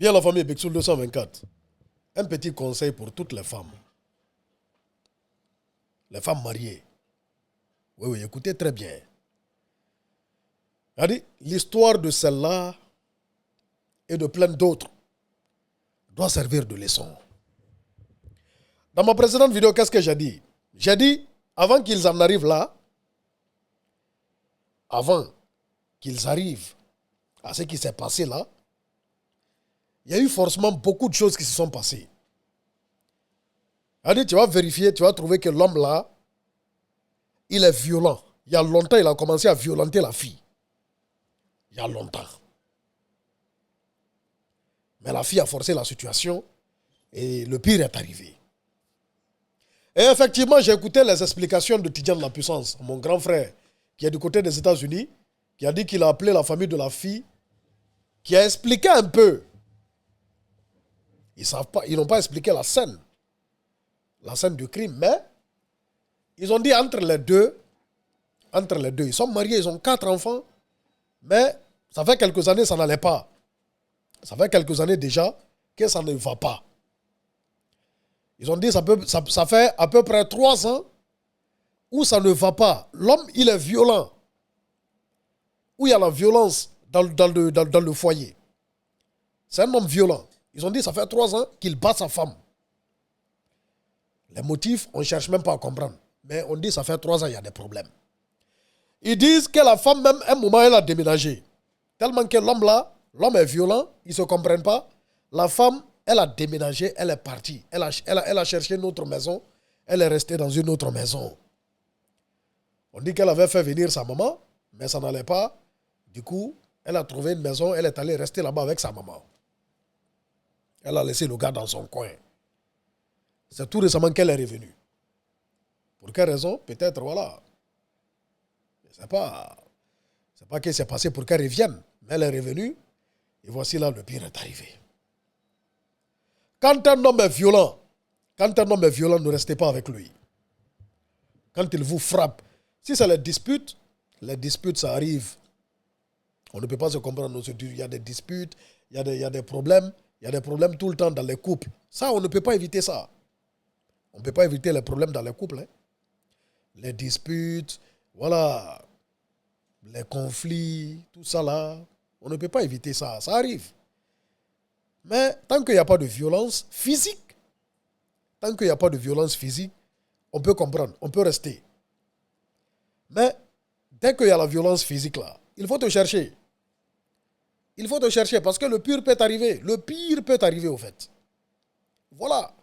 Bien la famille Bexoul 224. Un petit conseil pour toutes les femmes. Les femmes mariées. Oui, écoutez très bien. L'histoire de celle-là et de plein d'autres doit servir de leçon. Dans ma précédente vidéo, qu'est-ce que j'ai dit? J'ai dit, avant qu'ils en arrivent là, avant qu'ils arrivent à ce qui s'est passé là, il y a eu forcément beaucoup de choses qui se sont passées. Tu vas vérifier, tu vas trouver que l'homme là, il est violent. Il y a longtemps, il a commencé à violenter la fille. Il y a longtemps. Mais la fille a forcé la situation et le pire est arrivé. Et effectivement, j'ai écouté les explications de Tidjane La Puissance, mon grand frère, qui est du côté des États-Unis, qui a dit qu'il a appelé la famille de la fille, qui a expliqué un peu. Ils n'ont pas expliqué la scène du crime, mais ils ont dit entre les deux, ils sont mariés, ils ont 4 enfants, mais ça fait quelques années, ça n'allait pas. Ça fait quelques années déjà que ça ne va pas. Ils ont dit ça fait à peu près 3 ans où ça ne va pas. L'homme, il est violent. Où il y a la violence dans le foyer. C'est un homme violent. Ils ont dit ça fait 3 ans qu'il bat sa femme. Les motifs, on ne cherche même pas à comprendre. Mais on dit ça fait 3 ans, il y a des problèmes. Ils disent que la femme, même un moment, elle a déménagé. Tellement que l'homme est violent, ils ne se comprennent pas. La femme, elle a déménagé, elle est partie. Elle a cherché une autre maison. Elle est restée dans une autre maison. On dit qu'elle avait fait venir sa maman, mais ça n'allait pas. Du coup, elle a trouvé une maison, elle est allée rester là-bas avec sa maman. Elle a laissé le gars dans son coin. C'est tout récemment qu'elle est revenue. Pour quelle raison? Peut-être, voilà. Je ne sais pas. C'est pas qu'il s'est passé pour qu'elle revienne. Mais elle est revenue. Et voici là, le pire est arrivé. Quand un homme est violent, ne restez pas avec lui. Quand il vous frappe, si c'est les disputes, ça arrive. On ne peut pas se comprendre. Il y a des disputes, il y a des problèmes. Il y a des problèmes tout le temps dans les couples. Ça, on ne peut pas éviter ça. On ne peut pas éviter les problèmes dans les couples. Les disputes, voilà, les conflits, tout ça là. On ne peut pas éviter ça. Ça arrive. Mais tant qu'il n'y a pas de violence physique, on peut comprendre, on peut rester. Mais dès qu'il y a la violence physique là, il faut te chercher. Il faut te chercher parce que le pire peut arriver. Le pire peut arriver au fait. Voilà.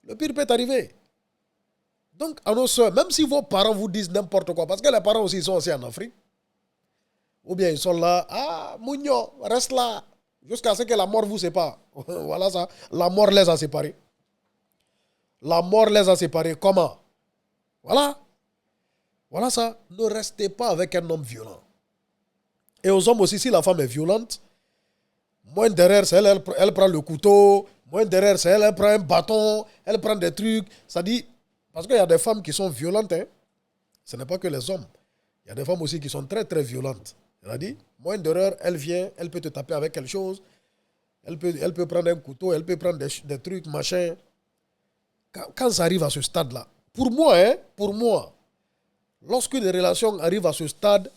Le pire peut arriver. Donc, à nos soeurs, même si vos parents vous disent n'importe quoi, parce que les parents aussi ils sont aussi en Afrique, ou bien ils sont là, ah, Mounio, reste là, jusqu'à ce que la mort vous sépare. Voilà ça. La mort les a séparés. La mort les a séparés. Comment? Voilà. Voilà ça. Ne restez pas avec un homme violent. Et aux hommes aussi, si la femme est violente, moins derrière, c'est elle prend le couteau, moins derrière, c'est elle prend un bâton, elle prend des trucs. Ça dit, parce qu'il y a des femmes qui sont violentes, hein. Ce n'est pas que les hommes. Il y a des femmes aussi qui sont très très violentes. Elle a dit, moins d'erreur, elle vient, elle peut te taper avec quelque chose, elle peut prendre un couteau, elle peut prendre des trucs, machin. Quand ça arrive à ce stade-là, pour moi, lorsqu'une relation arrive à ce stade,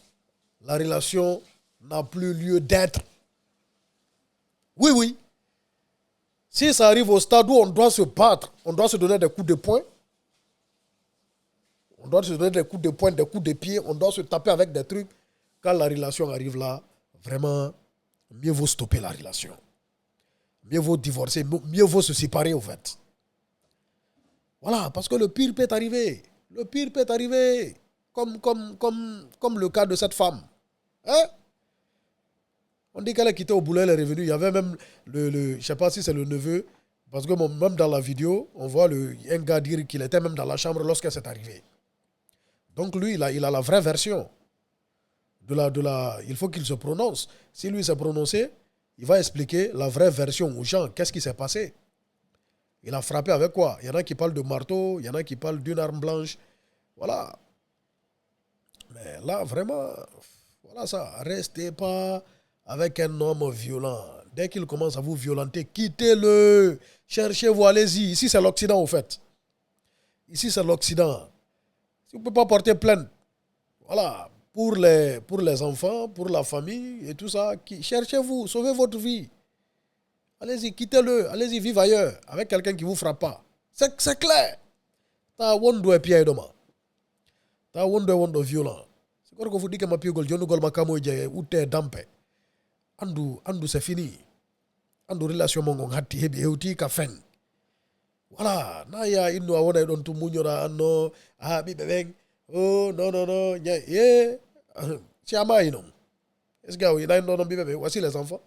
la relation n'a plus lieu d'être. Oui. Si ça arrive au stade où on doit se battre, on doit se donner des coups de poing, on doit se donner des coups de poing, des coups de pied, on doit se taper avec des trucs. Quand la relation arrive là, vraiment, mieux vaut stopper la relation. Mieux vaut divorcer, mieux vaut se séparer au fait. Voilà, parce que le pire peut arriver. Le pire peut arriver. Comme le cas de cette femme. Hein? On dit qu'elle a quitté au boulot, elle est revenue. Il y avait même je ne sais pas si c'est le neveu, parce que même dans la vidéo, on voit un gars dire qu'il était même dans la chambre lorsqu'elle s'est arrivée. Donc lui, il a la vraie version. Il faut qu'il se prononce. Si lui s'est prononcé, il va expliquer la vraie version aux gens. Qu'est-ce qui s'est passé? Il a frappé avec quoi? Il y en a qui parlent de marteau, il y en a qui parlent d'une arme blanche. Voilà. Mais là, vraiment, voilà ça. Restez pas avec un homme violent. Dès qu'il commence à vous violenter, quittez-le. Cherchez-vous, allez-y. Ici, c'est l'Occident, au fait. Ici, c'est l'Occident. Si vous ne pouvez pas porter plainte, voilà, pour les enfants, pour la famille et tout ça, cherchez-vous, sauvez votre vie. Allez-y, quittez-le. Allez-y, vivez ailleurs, avec quelqu'un qui ne vous frappe pas. C'est clair. Ta wondo et pied doma. Ta wondo violent. C'est quoi que vous dites que ma pied gol, jono gol makamo je ou te dampe. Andu c'est fini. Andu relation mongon hati hebi heuti ka feng. Voilà, na ya inu awona don tu munyora anno bi bebeng. Oh non, yeah. Si ama ino. Est-ce que il a non bi bebeng, voici les enfants.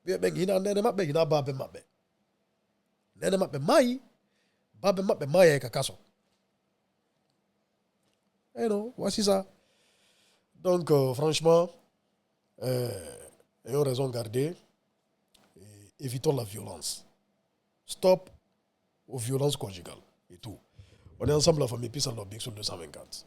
Bi bebeng ina nene mabbe ina babe mabbe. Nene mabbe mai. Babe mabbe mai ka kaso. Eh non, voici ça. Donc, franchement, ayons raison garder. Évitons la violence. Stop aux violences conjugales et tout. On est ensemble, la famille Peace and Love, Big Soul 224.